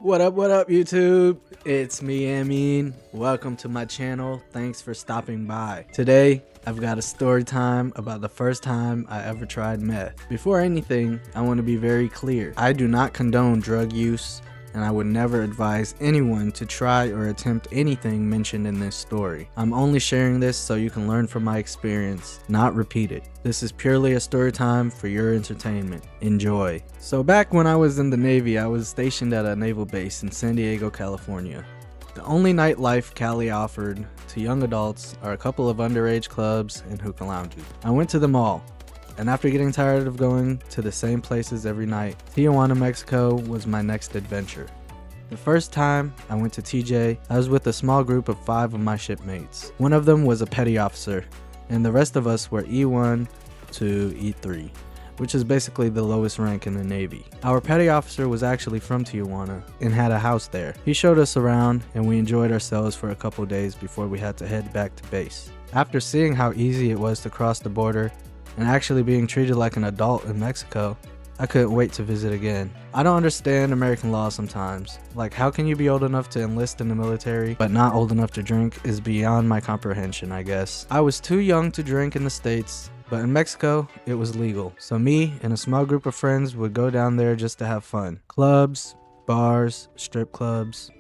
What up, YouTube? It's me, Amine. Welcome to my channel. Thanks for stopping by. Today, I've got a story time about the first time I ever tried meth. Before anything, I want to be very clear. I do not condone drug use, and I would never advise anyone to try or attempt anything mentioned in this story. I'm only sharing this so you can learn from my experience, not repeat it. This is purely a story time for your entertainment. Enjoy. So back when I was in the Navy, I was stationed at a naval base in San Diego, California. The only nightlife Cali offered to young adults are a couple of underage clubs and hookah lounges. I went to them all. And after getting tired of going to the same places every night, Tijuana, Mexico was my next adventure. The first time I went to TJ, I was with a small group of 5 of my shipmates. One of them was a petty officer, and the rest of us were E1 to E3, which is basically the lowest rank in the Navy. Our petty officer was actually from Tijuana and had a house there. He showed us around and we enjoyed ourselves for a couple days before we had to head back to base. After seeing how easy it was to cross the border and actually being treated like an adult in Mexico, I couldn't wait to visit again. I don't understand American law sometimes. Like, how can you be old enough to enlist in the military but not old enough to drink is beyond my comprehension, I guess. I was too young to drink in the States, but in Mexico, it was legal. So me and a small group of friends would go down there just to have fun. Clubs, bars, strip clubs,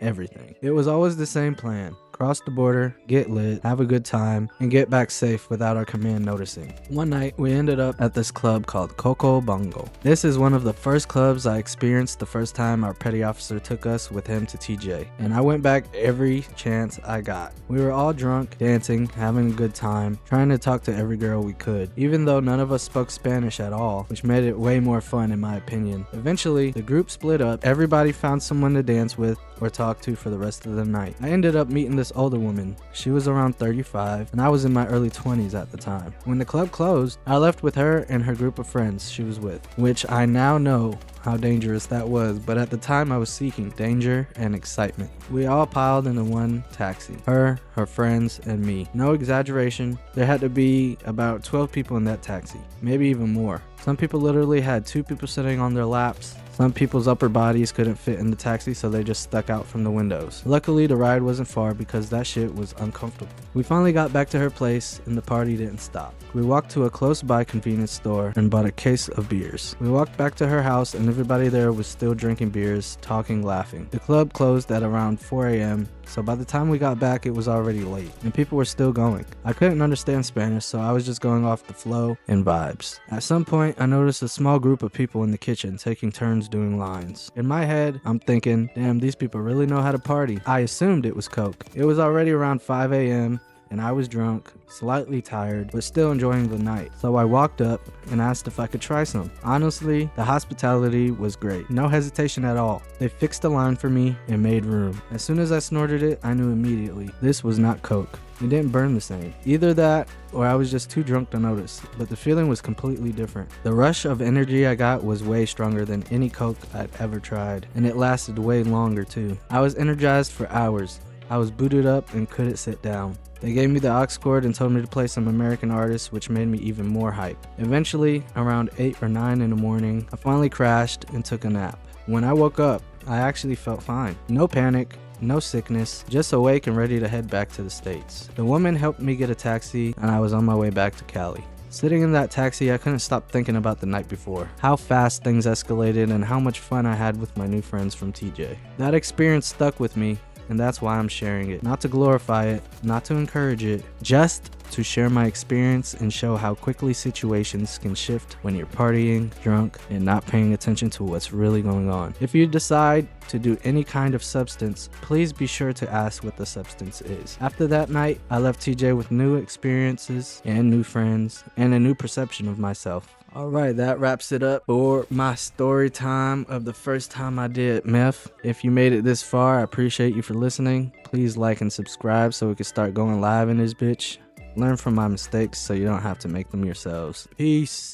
everything. It was always the same plan. Cross the border, get lit, have a good time, and get back safe without our command noticing. One night, we ended up at this club called Coco Bongo. This is one of the first clubs I experienced the first time our petty officer took us with him to TJ, and I went back every chance I got. We were all drunk, dancing, having a good time, trying to talk to every girl we could, even though none of us spoke Spanish at all, which made it way more fun in my opinion. Eventually, the group split up, everybody found someone to dance with or talk to for the rest of the night. I ended up meeting this older woman. She was around 35 and I was in my early 20s at the time. When the club closed, I left with her and her group of friends she was with, which I now know how dangerous that was, but at the time I was seeking danger and excitement. We all piled into one taxi, her friends, and me. No exaggeration, there had to be about 12 people in that taxi, maybe even more. Some people literally had 2 people sitting on their laps. Some people's upper bodies couldn't fit in the taxi, so they just stuck out from the windows. Luckily, the ride wasn't far because that shit was uncomfortable. We finally got back to her place and the party didn't stop. We walked to a close by convenience store and bought a case of beers. We walked back to her house and everybody there was still drinking beers, talking, laughing. The club closed at around 4 a.m. So by the time we got back, it was already late and people were still going. I couldn't understand Spanish, so I was just going off the flow and vibes. At some point, I noticed a small group of people in the kitchen taking turns doing lines. In my head, I'm thinking, damn, these people really know how to party. I assumed it was Coke. It was already around 5 a.m. and I was drunk, slightly tired, but still enjoying the night. So I walked up and asked if I could try some. Honestly, the hospitality was great. No hesitation at all. They fixed a line for me and made room. As soon as I snorted it, I knew immediately this was not Coke. It didn't burn the same. Either that or I was just too drunk to notice, but the feeling was completely different. The rush of energy I got was way stronger than any Coke I'd ever tried, and it lasted way longer too. I was energized for hours. I was booted up and couldn't sit down. They gave me the aux cord and told me to play some American artists, which made me even more hype. Eventually, around 8 or 9 in the morning, I finally crashed and took a nap. When I woke up, I actually felt fine. No panic, no sickness, just awake and ready to head back to the States. The woman helped me get a taxi and I was on my way back to Cali. Sitting in that taxi, I couldn't stop thinking about the night before, how fast things escalated and how much fun I had with my new friends from TJ. That experience stuck with me, and that's why I'm sharing it. Not to glorify it, not to encourage it, just to share my experience and show how quickly situations can shift when you're partying, drunk, and not paying attention to what's really going on. If you decide to do any kind of substance, please be sure to ask what the substance is. After that night, I left TJ with new experiences and new friends and a new perception of myself. Alright, that wraps it up for my story time of the first time I did meth. If you made it this far, I appreciate you for listening. Please like and subscribe so we can start going live in this bitch. Learn from my mistakes so you don't have to make them yourselves. Peace.